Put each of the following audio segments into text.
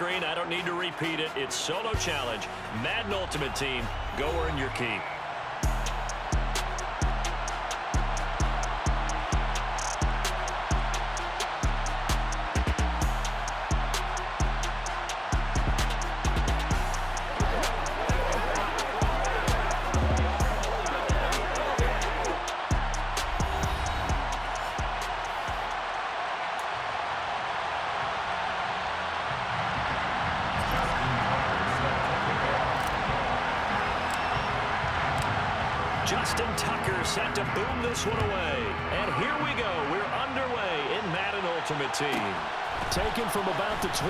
screen. I don't need to repeat it. It's solo challenge. Madden Ultimate Team. Go earn your keep. Justin Tucker set to boom this one away. And here we go. We're underway in Madden Ultimate Team. Taken from about the 12.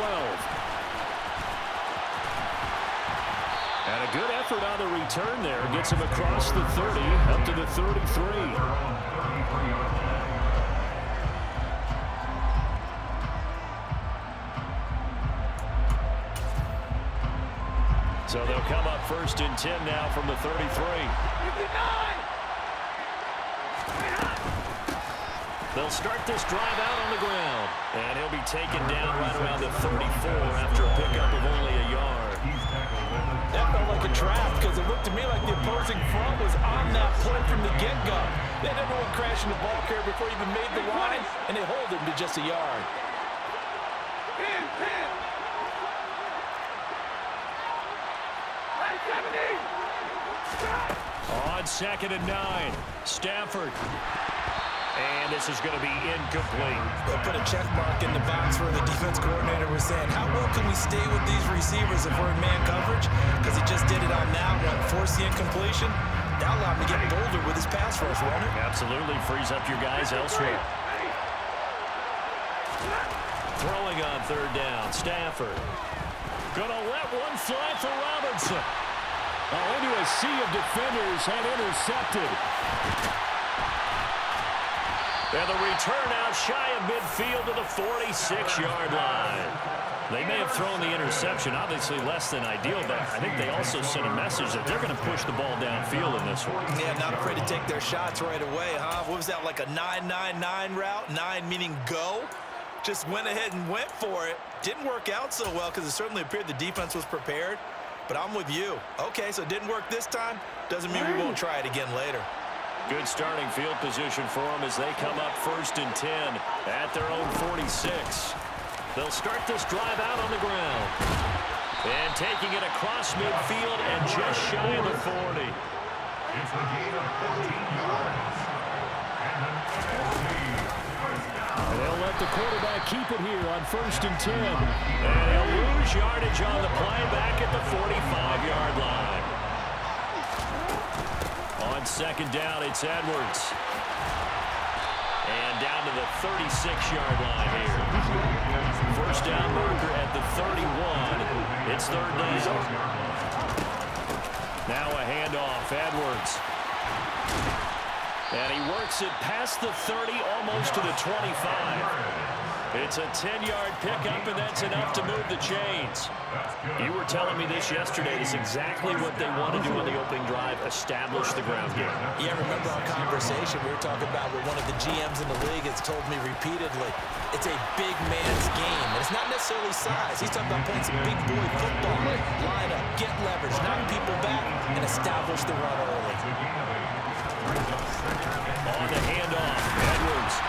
And a good effort on the return there. Gets him across the 30 up to the 33. So they'll come up 1st and 10 now from the 33. They'll start this drive out on the ground. And he'll be taken down right around the 34 after a pickup of only a yard. That felt like a trap because it looked to me like the opposing front was on that play from the get-go. They had everyone crashing the ball carrier before he even made the line, and they hold him to just a yard. On 2nd and 9, Stafford. And this is going to be incomplete. They'll put a check mark in the box where the defense coordinator was saying, how well can we stay with these receivers if we're in man coverage? Because he just did it on that one. Force the incompletion. That allowed him to get bolder with his pass rush, won't it? Absolutely. Frees up your guys elsewhere. Throwing on 3rd down. Stafford. Gonna let one fly for Robinson. Into a sea of defenders and intercepted. And the return out shy of midfield to the 46-yard line. They may have thrown the interception, obviously less than ideal, but I think they also sent a message that they're going to push the ball downfield in this one. Yeah, not afraid to take their shots right away, huh? What was that, like a 9-9-9 route? 9 meaning go? Just went ahead and went for it. Didn't work out so well because it certainly appeared the defense was prepared. But I'm with you. Okay, so it didn't work this time. Doesn't mean we won't try it again later. Good starting field position for them as they come up 1st and 10 at their own 46. They'll start this drive out on the ground. And taking it across midfield and just shy of the 40. It's a gain of 14 yards. And they'll let the quarterback keep it here on 1st and 10. And he'll lose yardage on the play back at the 45-yard line. On 2nd down, it's Edwards. And down to the 36-yard line here. 1st down marker at the 31. It's 3rd down. Now a handoff, Edwards. And he works it past the 30, almost to the 25. It's a 10-yard pickup, and that's enough to move the chains. You were telling me this yesterday. This is exactly what they want to do on the opening drive, establish the ground game. Yeah, remember our conversation? We were talking about what one of the GMs in the league has told me repeatedly. It's a big man's game, and it's not necessarily size. He's talking about playing some big boy football. Line up, get leverage, knock people back, and establish the run early. On the handoff, Edwards.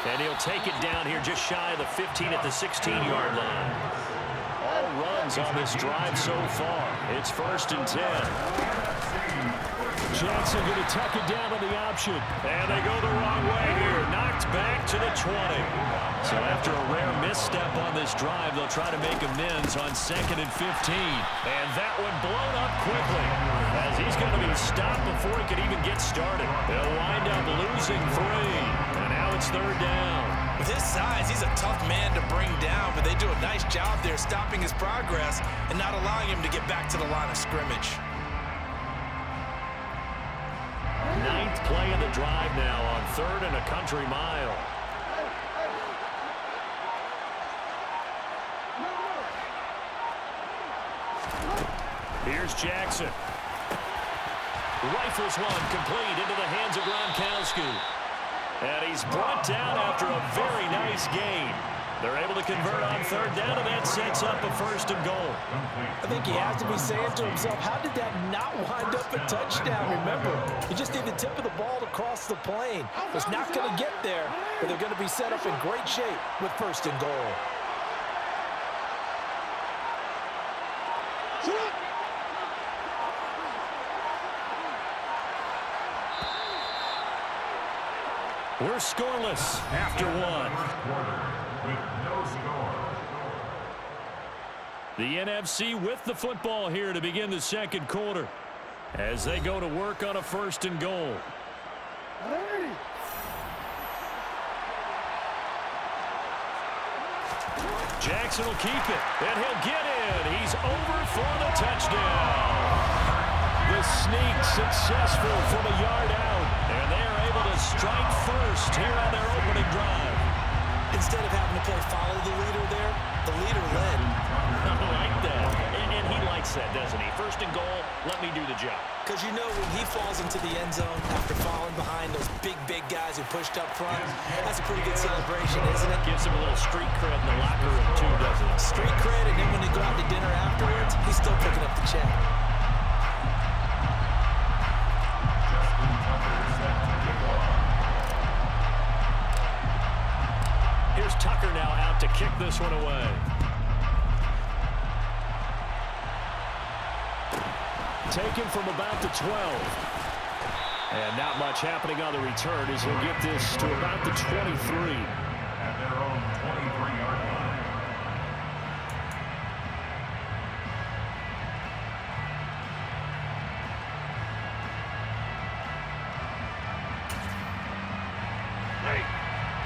And he'll take it down here just shy of the 15 at the 16-yard line. All runs on this drive so far. It's 1st and 10. Jackson going to tuck it down on the option. And they go the wrong way here. Knocked back to the 20. So after a rare misstep on this drive, they'll try to make amends on 2nd and 15. And that one blown up quickly as he's going to be stopped before he could even get started. They'll wind up losing 3. And now it's 3rd down. With his size, he's a tough man to bring down, but they do a nice job there stopping his progress and not allowing him to get back to the line of scrimmage. 9th play of the drive now on 3rd and a country mile. Here's Jackson. Rifles one complete into the hands of Gronkowski. And he's brought down after a very nice gain. They're able to convert on third down, and that sets up a 1st and goal. I think he has to be saying to himself, how did that not wind up a touchdown? Remember, he just need the tip of the ball to cross the plane. It's not going to get there, but they're going to be set up in great shape with 1st and goal. We're scoreless after one. With no score. The NFC with the football here to begin the 2nd quarter as they go to work on a 1st and goal. Jackson will keep it, and he'll get in. He's over for the touchdown. The sneak successful from a yard out, and they are able to strike first here on their opening drive. Instead of having to play follow the leader there, the leader led. I like that. And he likes that, doesn't he? 1st and goal, let me do the job. Because you know when he falls into the end zone after falling behind those big guys who pushed up front, that's a pretty good celebration, isn't it? Gives him a little street cred in the locker room, too, doesn't it? Street cred, and then when they go out to dinner afterwards, he's still picking up the check. Here's Tucker now out to kick this one away. Taken from about the 12. And not much happening on the return as he'll get this to about the 23. At their own 23-yard line.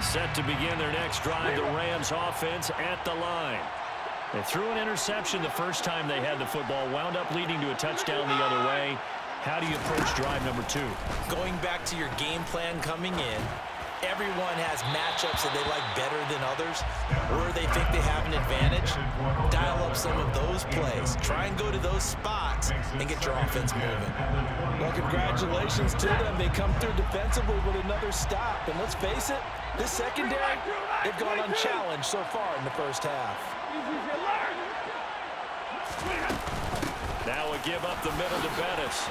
Set to begin their next drive, the Rams offense at the line. They threw an interception the first time they had the football, wound up leading to a touchdown the other way. How do you approach drive number 2? Going back to your game plan coming in, everyone has matchups that they like better than others, where they think they have an advantage. Dial up some of those plays. Try and go to those spots and get your offense moving. Well, congratulations to them. They come through defensively with another stop. And let's face it, this secondary, they've gone unchallenged so far in the first half. Now a give up the middle to Bettis.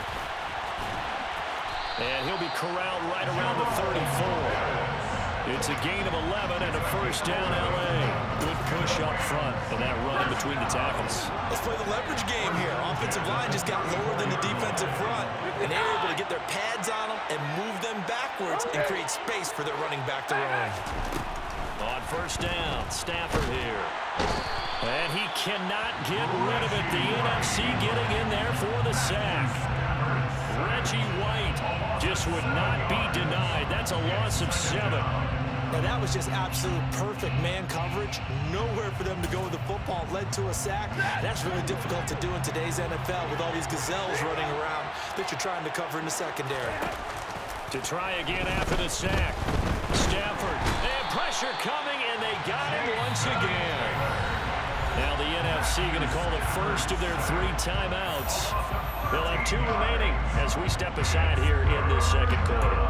And he'll be corralled right around the 34. It's a gain of 11 and a 1st down, L.A. Good push up front and that run in between the tackles. Let's play the leverage game here. Offensive line just got lower than the defensive front, and they're able to get their pads on them and move them backwards and create space for their running back to run. On 1st down, Stafford here. And he cannot get rid of it. The NFC getting in there for the sack. Reggie White just would not be denied. That's a loss of 7. Now that was just absolute perfect man coverage. Nowhere for them to go with the football. Led to a sack. That's really difficult to do in today's NFL with all these gazelles running around that you're trying to cover in the secondary. To try again after the sack. Stafford. And pressure coming, and they got him once again. Now the NFC going to call the first of their 3 timeouts. They'll have 2 remaining as we step aside here in this 2nd quarter.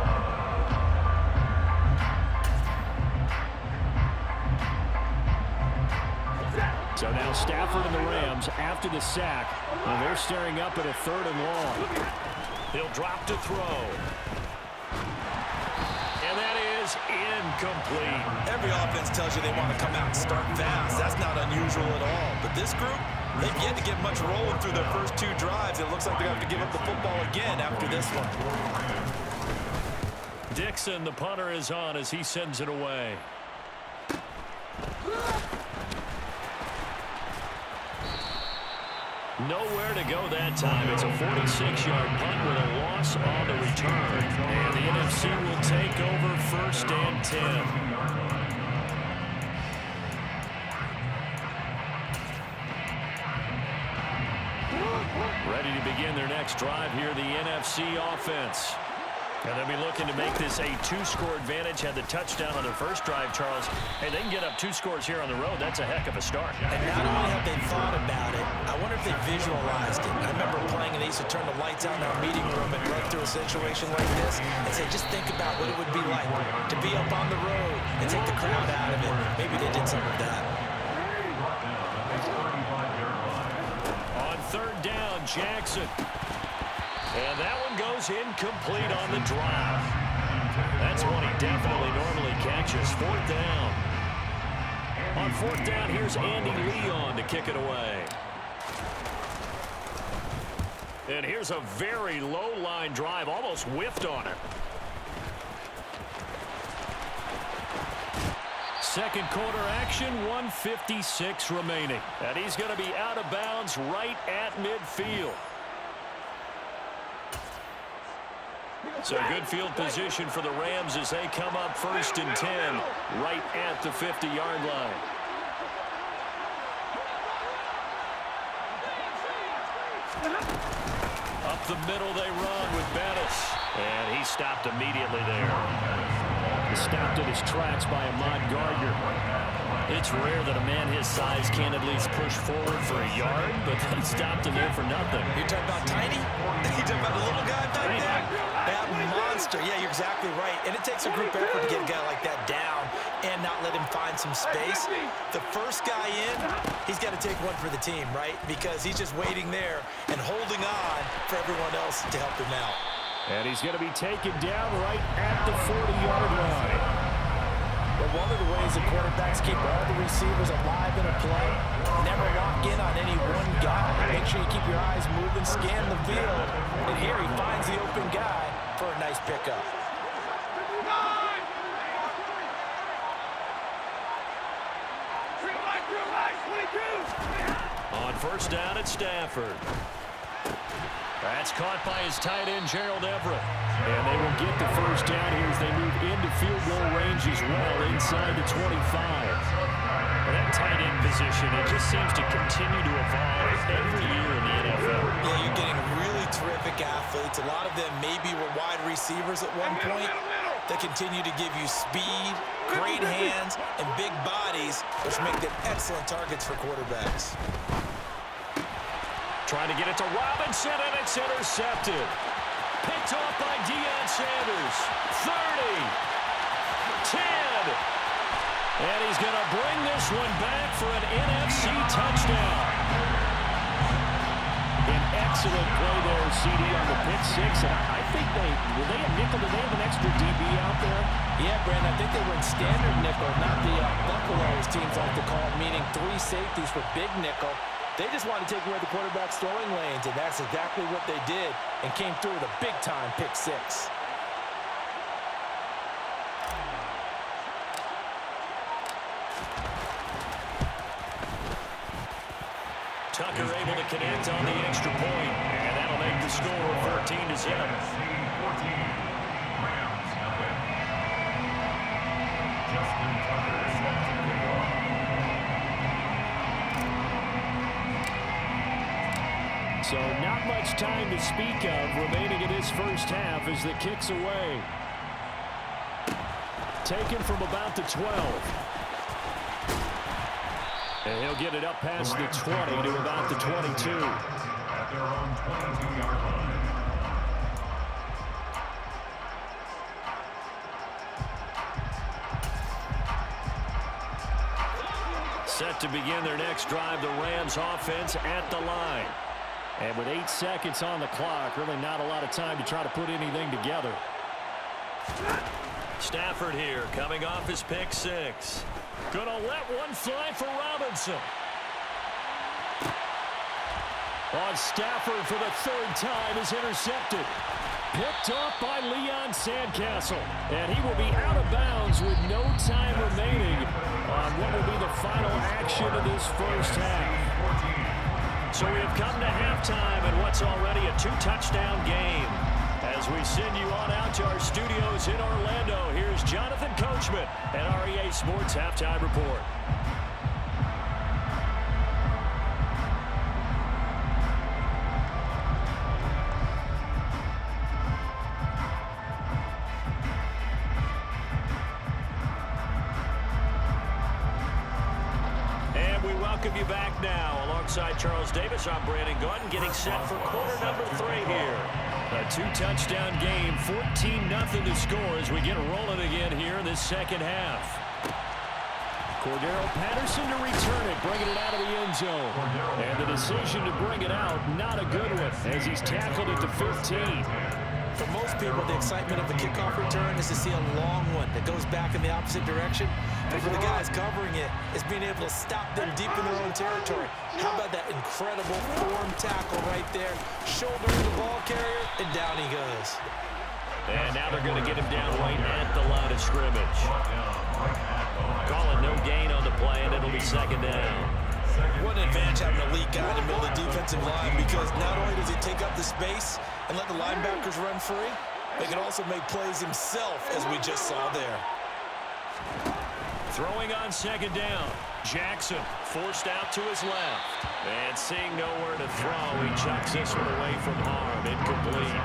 So now Stafford and the Rams after the sack. And they're staring up at a 3rd and long. He'll drop to throw. And that is incomplete. Every offense tells you they want to come out and start fast. That's not unusual at all. But this group, they've yet to get much rolling through their first 2 drives. It looks like they're going to have to give up the football again after this one. Dixon, the punter, is on as he sends it away. Nowhere to go that time. It's a 46-yard punt with a loss on the return. And the NFC will take over 1st and 10. Ready to begin their next drive here, the NFC offense. And they'll be looking to make this a 2-score advantage. Had the touchdown on their first drive, Charles. Hey, they can get up 2 scores here on the road. That's a heck of a start. And not only have they thought about it, I wonder if they visualized it. I remember playing and they used to turn the lights out in our meeting room and run through a situation like this and say, just think about what it would be like to be up on the road and take the crowd out of it. Maybe they did some of that. On third down, Jackson. And that one goes incomplete on the drive. That's one he definitely normally catches. Fourth down. On fourth down, here's Andy Leon to kick it away. And here's a very low-line drive, almost whiffed on it. Second quarter action, 1:56 remaining. And he's going to be out of bounds right at midfield. So good field position for the Rams as they come up 1st and 10 right at the 50-yard line. Up the middle they run with Bettis. And he stopped immediately there. He stopped in his tracks by Ahmad Gardner. It's rare that a man his size can't at least push forward for a yard, but he stopped him there for nothing. You're talking about tiny? You're talking about the little guy back there? That monster. Yeah, you're exactly right. And it takes a group effort to get a guy like that down and not let him find some space. The first guy in, he's got to take one for the team, right? Because he's just waiting there and holding on for everyone else to help him out. And he's going to be taken down right at the 40-yard line. But one of the ways the quarterbacks keep all the receivers alive in a play, never lock in on any one guy. Make sure you keep your eyes moving, scan the field. And here he finds the open guy for a nice pickup. On first down at Stafford. That's caught by his tight end, Gerald Everett. And they will get the first down here as they move into field goal range as well, inside the 25. Well, that tight end position, it just seems to continue to evolve every year in the NFL. Yeah, you're getting really terrific athletes. A lot of them maybe were wide receivers at one point. They continue to give you speed, great hands, and big bodies, which make them excellent targets for quarterbacks. Trying to get it to Robinson, and it's intercepted. Picked off by Deion Sanders. 30. 10. And he's going to bring this one back for an NFC touchdown. An excellent play there, CD, on the pick six. And I think were they a nickel? Did they have an extra DB out there? Yeah, Brandon, I think they were in standard nickel, not the buckle, as teams like to call it, meaning 3 safeties for big nickel. They just wanted to take away the quarterback's throwing lanes, and that's exactly what they did, and came through with a big-time pick six. Tucker able to connect on the extra point, and that'll make the score 14-0. So not much time to speak of remaining in this first half as the kick's away. Taken from about the 12. And he'll get it up past the 20 to about the 22. At their own 22-yard line. Set to begin their next drive, the Rams offense at the line. And with 8 seconds on the clock, really not a lot of time to try to put anything together. Stafford here, coming off his pick six. Gonna let one fly for Robinson. On Stafford for the 3rd time is intercepted. Picked off by Leon Sandcastle. And he will be out of bounds with no time remaining on what will be the final action of this first half. So we have come to halftime in what's already a 2-touchdown game. As we send you on out to our studios in Orlando, here's Jonathan Coachman at REA Sports Halftime Report. alongside Charles Davis, I'm Brandon Gaudin, getting set for quarter number 3 here. A 2-touchdown game, 14-0 to score as we get rolling again here in this second half. Cordero Patterson to return it, bringing it out of the end zone. And the decision to bring it out, not a good one, as he's tackled at the 15. For most people, the excitement of a kickoff return is to see a long one that goes back in the opposite direction. But for the guys covering it, it's being able to stop them deep in their own territory. How about that incredible form tackle right there? Shouldering the ball carrier, and down he goes. And now they're going to get him down right at the line of scrimmage. Call it no gain on the play, and it'll be second down. What an advantage having an elite guy in the middle of the defensive line, because not only does he take up the space and let the linebackers run free, but he can also make plays himself, as we just saw there. Throwing on second down. Jackson forced out to his left. And seeing nowhere to throw, he chucks this one away from harm. Incomplete.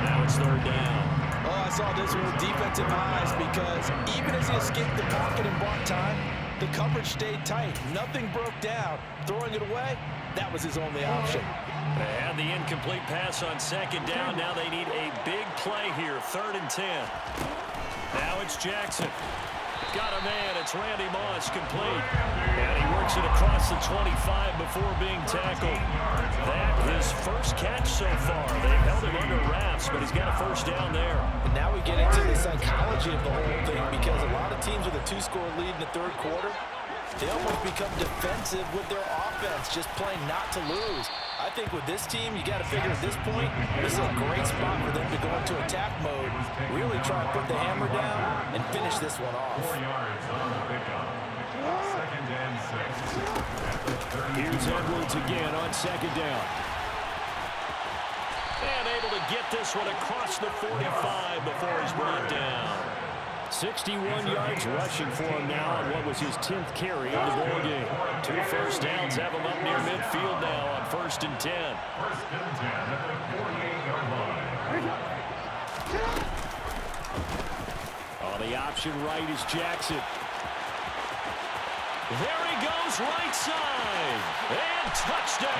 Now it's third down. Oh, I saw this one with defensive eyes, because even as he escaped the pocket and bought time, the coverage stayed tight. Nothing broke down. Throwing it away, that was his only option. They had the incomplete pass on second down. Now they need a big play here. 3rd and 10. Now it's Jackson. Got a man. It's Randy Moss, complete. And he works it across the 25 before being tackled. That his first catch so far. They've held him under wraps, but he's got a first down there. And now we get into the psychology of the whole thing, because a lot of teams with a 2-score lead in the third quarter, they almost become defensive with their offense, just playing not to lose. I think with this team, you got to figure at this point, this is a great spot for them to go into attack mode, really try to put the hammer down and finish this one off. 4 yards on the pickup. 2nd and 6. Here's Edwards again on second down. And able to get this one across the 45 before he's brought down. 61 yards rushing for him now on what was his 10th carry of the ball game. 2 first downs have him up near midfield now on 1st and 10. 1st and 10 at the 48-yard line. On the option right is Jackson. There he goes, right side. And touchdown!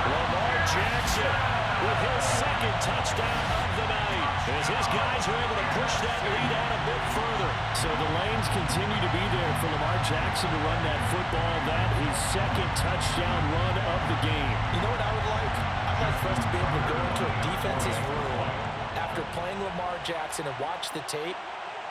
Lamar Jackson with his 2nd touchdown of the night, as his guys are able to push that lead out a bit further. So the lanes continue to be there for Lamar Jackson to run that football. That is 2nd touchdown run of the game. You know what I would like? I'd like for us to be able to go into a defense's room after playing Lamar Jackson and watch the tape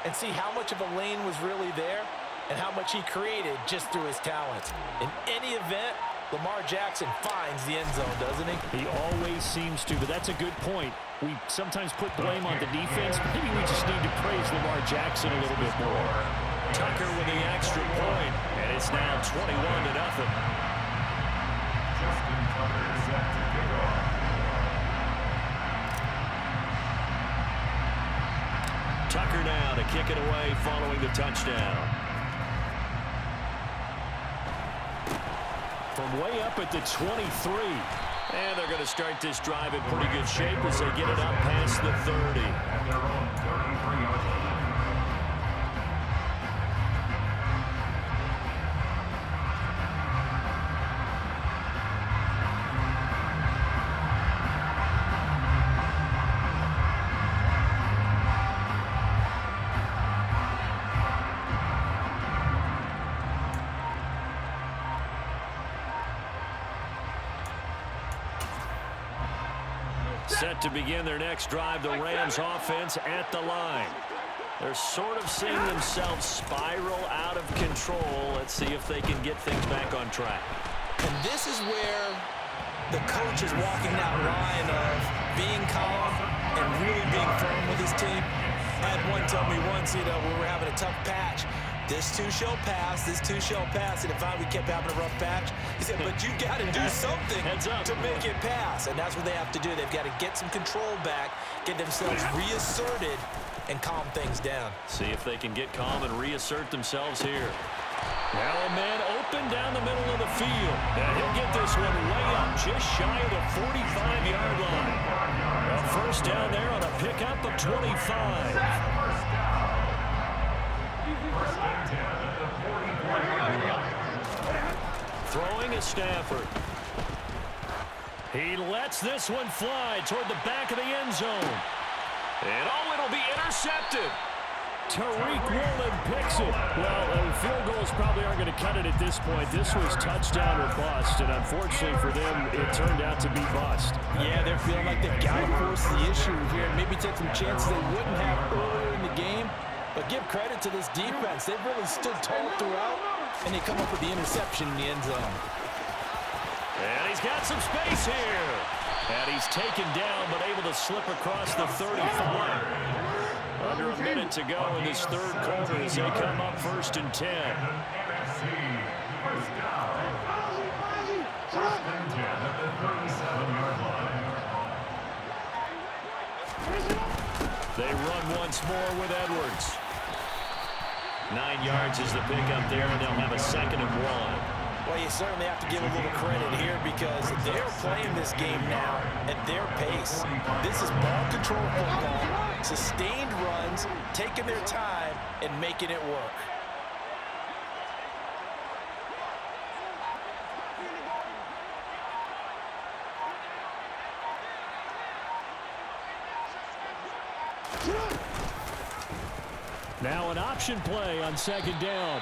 and see how much of a lane was really there and how much he created just through his talents. In any event, Lamar Jackson finds the end zone, doesn't he? He always seems to, but that's a good point. We sometimes put blame on the defense. Maybe we just need to praise Lamar Jackson a little bit more. Tucker with the extra point, and it's now 21-0. Justin Tucker is set to kick off. Tucker now to kick it away following the touchdown. From way up at the 23. And they're going to start this drive in pretty good shape as they get it up past the 30. At their own 33-yard line. Set to begin their next drive, the Rams offense at the line. They're sort of seeing themselves spiral out of control. Let's see if they can get things back on track. And this is where the coach is walking that line of being calm and really being firm with his team. I had one tell me once, we were having a tough patch. This too shall pass, this too shall pass. And if we kept having a rough patch, he said, but you got to do something to make it pass. And that's what they have to do. They've got to get some control back, get themselves reasserted, and calm things down. See if they can get calm and reassert themselves here. Now a man open down the middle of the field. And he'll get this one way up just shy of the 45-yard line. A first down there on a pickup of 25. Throwing is Stafford. He lets this one fly toward the back of the end zone. And it'll be intercepted. Tariq Woolen picks it. Well, field goals probably aren't going to cut it at this point. This was touchdown or bust, and unfortunately for them, it turned out to be bust. Yeah, they're feeling like they've got to force the issue here and maybe take some chances they wouldn't have earlier in the game. But give credit to this defense. They've really stood tall throughout, and they come up with the interception in the end zone. And he's got some space here. And he's taken down, but able to slip across the 35. Under a minute to go in this third quarter as they come up 1st and 10. They run once more with Edwards. 9 yards is the pickup there, and they'll have a 2nd and 1. Well, you certainly have to give a little credit here because they're playing this game now at their pace. This is ball control football, sustained runs, taking their time, and making it work. Now an option play on 2nd down.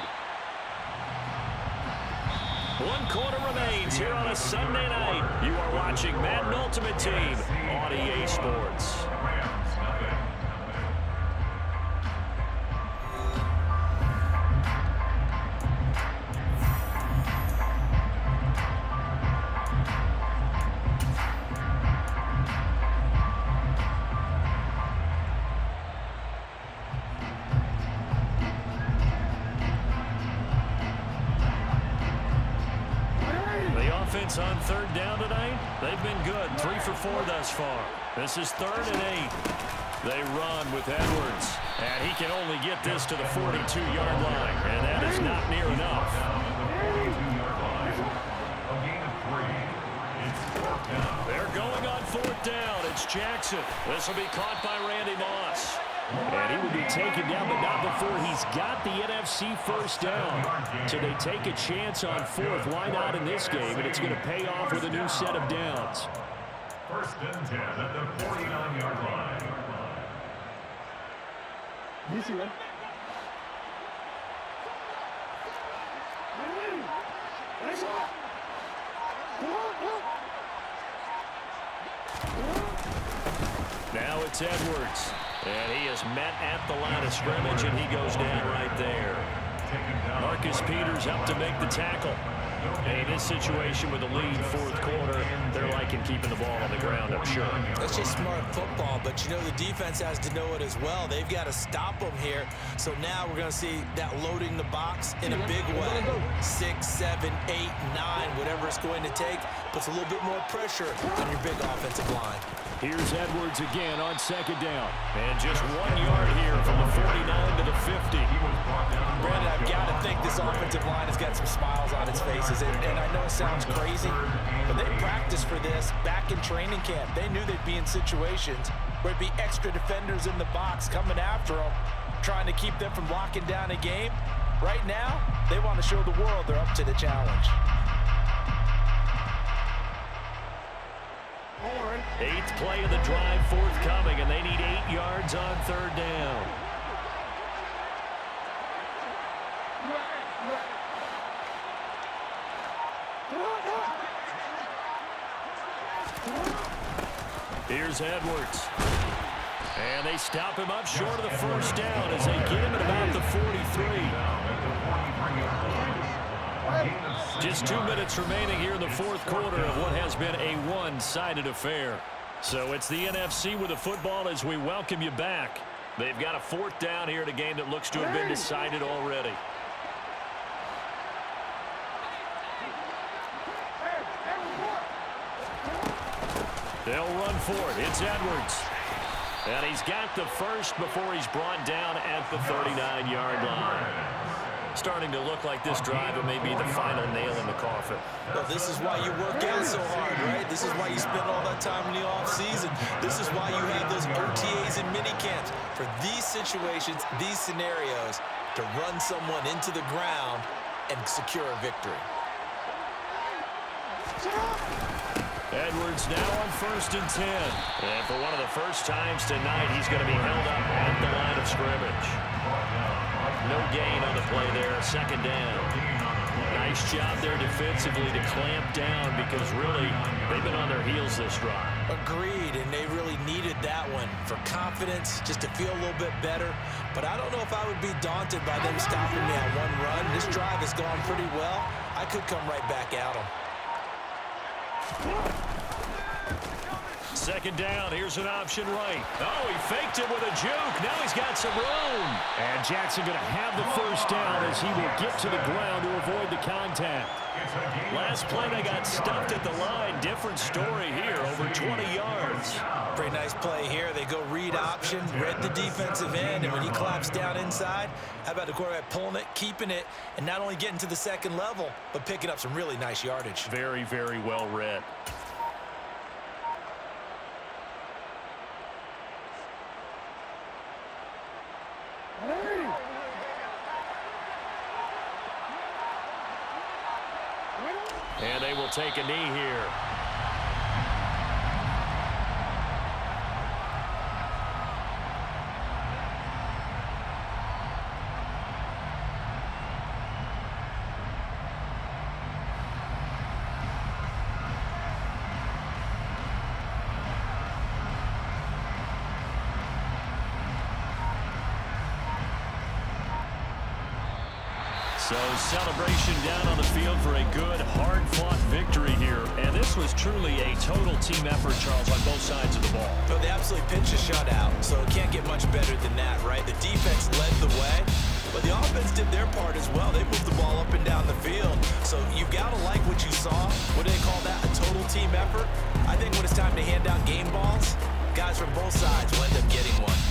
1 quarter remains here on a Sunday night. You are watching Madden Ultimate Team on EA Sports. On 3rd down tonight, they've been good. 3 for 4 thus far. This is 3rd and 8. They run with Edwards, and he can only get this to the 42-yard line, and that is not near enough. They're going on 4th down. It's Jackson. This will be caught by Randy Moss. And he will be taken down, but not before he's got the NFC first down. So they take a chance on 4th. Why not in this game? And it's going to pay off with a new set of downs. 1st and 10 at the 49-yard line. You see that? Now it's Edwards. And he is met at the line of scrimmage, and he goes down right there. Marcus Peters up to make the tackle. And in this situation with a lead 4th quarter, they're liking keeping the ball on the ground, I'm sure. That's just smart football, but you know the defense has to know it as well. They've got to stop them here. So now we're going to see that loading the box in a big way. 6, 7, 8, 9, whatever it's going to take, puts a little bit more pressure on your big offensive line. Here's Edwards again on 2nd down. And just 1 yard here from the 49 to the 50. Brandon, I've got to think this offensive line has got some smiles on its faces. And I know it sounds crazy, but they practiced for this back in training camp. They knew they'd be in situations where it'd be extra defenders in the box coming after them, trying to keep them from locking down a game. Right now, they want to show the world they're up to the challenge. 8th play of the drive forthcoming, and they need 8 yards on 3rd down. Here's Edwards. And they stop him up short of the 1st down as they get him at about the 43. Just 2 minutes remaining here in the 4th quarter of what has been a one-sided affair. So it's the NFC with the football as we welcome you back. They've got a 4th down here in a game that looks to have been decided already. They'll run for it. It's Edwards. And he's got the first before he's brought down at the 39-yard line. Starting to look like this drive may be the final nail in the coffin. Well, this is why you work out so hard, right? This is why you spend all that time in the offseason. This is why you have those OTAs and minicamps. For these situations, these scenarios, to run someone into the ground and secure a victory. Edwards now on 1st and 10. And for one of the first times tonight, he's going to be held up at the line of scrimmage. No gain on the play there, 2nd down. Nice job there defensively to clamp down because really they've been on their heels this drive. Agreed, and they really needed that one for confidence, just to feel a little bit better. But I don't know if I would be daunted by them stopping me on one run. This drive has gone pretty well. I could come right back at them. 2nd down, here's an option right. Oh, he faked it with a juke. Now he's got some room. And Jackson going to have the 1st down as he will get to the ground to avoid the contact. Last play, they got stuffed at the line. Different story here, over 20 yards. Pretty nice play here. They go read option, read the defensive end, and when he claps down inside, how about the quarterback pulling it, keeping it, and not only getting to the 2nd level, but picking up some really nice yardage. Very, very well read. And they will take a knee here. So celebration down on the field for a good, hard-fought victory here. And this was truly a total team effort, Charles, on both sides of the ball. No, they absolutely pitched a shutout, so it can't get much better than that, right? The defense led the way, but the offense did their part as well. They moved the ball up and down the field. So you've got to like what you saw. What do they call that? A total team effort? I think when it's time to hand out game balls, guys from both sides will end up getting one.